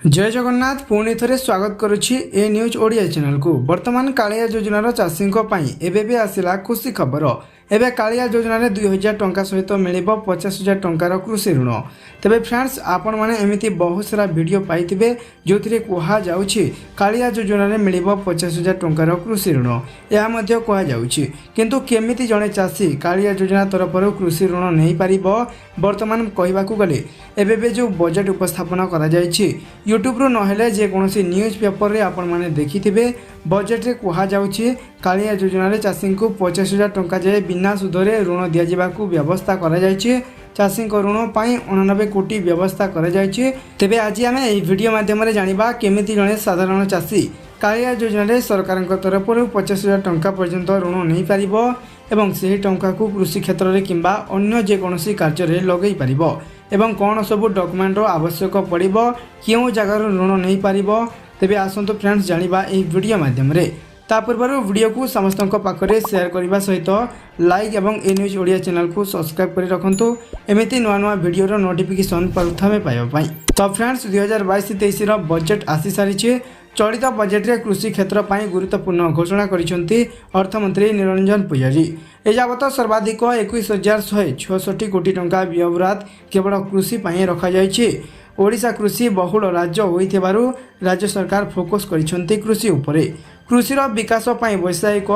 जय जगन्नाथ पुणी थे स्वागत करुच्ची ए न्यूज ओडिया चैनल को। वर्तमान कालिया योजनार चाषी एवं आसला खुशी खबर। एवं कालिया योजना 2000 टंका सहित मिल 50,000 टंकार कृषि ऋण। तेबे फ्रेंड्स आपण मैंने एमती बहुत सारा वीडियो पाई जो कहुच्छी कालिया योजना मिल 50,000 टंकार कृषि ऋण। यह कहुच्छी किंतु केमिति जड़े चाषी कालिया योजना तरफ कृषि ऋण नहीं पार। वर्तमान कहवाक गले एबे जो बजेट उपस्थापन करा यूट्यूब रु नहेले जेकोसी न्यूज पेपर रे आपण माने देखिथिबे बजेट रे कहा जाउछि कालिया योजना रे चाषी को 50,000 टंका जाए बिना सुधरे ऋण दिया जिबाकू व्यवस्था करा जायछि। चाषी ऋण पाई 89 कोटी व्यवस्था करा जायछि। तेबे आज आमे एही वीडियो माध्यम रे जानिबा केमिति जणे साधारण चाषी कालिया योजना रे सरकार तरफ 50,000 टंका पर्यंत ऋण नहीं पारिबो एवं सही टंका को कृषि क्षेत्र में किंबा अन्य जेकोसी कार्य में लगे पारिबो एवं कौन सब डॉक्यूमेंट आवश्यक पड़िबो क्यों जगार ऋण नहीं पारिबो। तेबे आसंतु फ्रेंड्स जानिबा एही वीडियो माध्यम रे। ता पूर्व वीडियो को समस्त पाखरे शेयर करने सहित लाइक एवं ए न्यूज ओडिया चैनल को सब्सक्राइब कर रखु एमती नुआ नुआ वीडियो नोटिफिकेशन प्रथमे पाइबापी। तो फ्रेंड्स 2022-23 बजेट आसी सारी। चलित बजेट रे कृषि क्षेत्र पर गुरुत्वपूर्ण घोषणा करिसेंती अर्थमंत्री निरंजन पूजारी। एजावत सर्वाधिक 21,166 कोटी टंका व्यवहार केवल कृषि पर रखा जायछि। ओडिशा कृषि बहुल राज्य होइथिबारु राज्य सरकार फोकस करिसेंती कृषि उपरे। कृषिर विकास पर वैषयिक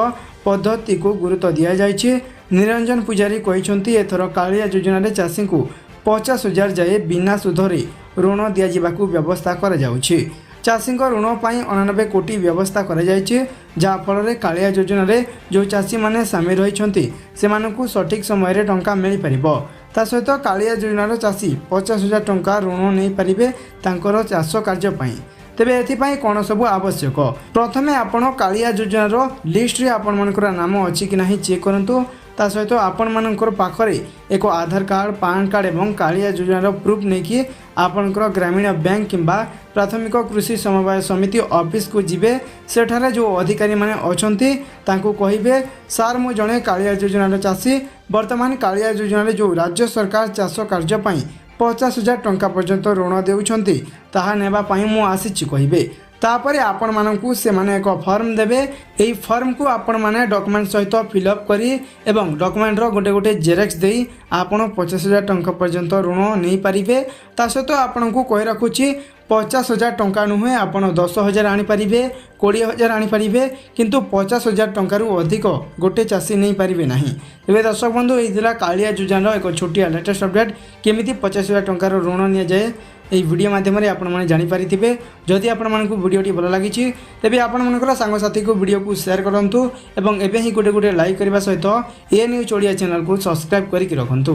पद्धति को गुरुत्व दिया जायछि। निरंजन पूजारी कहिसेंती एथर कालिया योजना रे चाषी को 50,000 जाए बिना सुधरे ऋण दिया जिबाकू व्यवस्था करा जाउछि। चाषी ऋण पर 89 कोटी व्यवस्था करा जायछि, जहाँ फल कालिया योजना रे जो चाषी माने सामिल होइछंती सेमानकू सठिक समय रे टंका मिल पारिबो। ता सहित कालिया योजनार चाषी 50,000 टंका ऋण नहीं पारिबे तांकर चाष कार्य पई। तेबे एथिपाई कौन सब आवश्यक प्रथमे आपण कालिया योजनार लिस्ट रे आपण मानकर नाम अछि कि नहीं चेक करंतु। ता सहित आपण मानकर पाखरे एक आधार कार्ड पैन कार्ड एवं कालिया योजनार प्रूफ नहीं कि आपणकर ग्रामीण बैंक किंबा प्राथमिक कृषि समवाय समिति ऑफिस को जिबे। सेठारे जो अधिकारी माने अछंती तांको कहिबे सार मु जणे कालिया योजनार चाषी वर्तमान कालिया योजना रे जो राज्य सरकार चाष कार्य पई 50,000 टंका पर्यंत ऋण देउछंती ताहा नेबा पई मु आसीछि कहिबे। तापरे आपण मानकू से माने एक फॉर्म देबे। एई फॉर्म को आपण माने डॉक्यूमेंट सहित फिलअप करी एवं डॉक्यूमेंट रो गोटे गोटे जेरेक्स देई आपण 50,000 टंका पर्यंत ऋण नहीं पारिबे। ता सहित आपण को कहि रखुछि 50,000 टंका नुहे आपण 10,000 आनी पारिबे 20,000 आनी पारिबे किंतु 50,000 टंका रु अधिक गोटे चाषी नहीं पारिबे नहीं। एबे दर्शक बंधु एइदिला कालिया योजना एक छोटिया लेटेस्ट अपडेट केमिति 50,000 टंका ऋण निया जाए এই ভিডিও মাধ্যমে आपण माने जानि पारिथिबे। जदि आपण मानकू वीडियोटी भल लागिछि तेबे आपण मानकर सांग साथी को वीडियो को शेयर करंतु एवं एबे ही गोटे गोटे लाइक करबा सहित ए न्यूज ओडिया चैनल को सब्सक्राइब करिक रखंतु।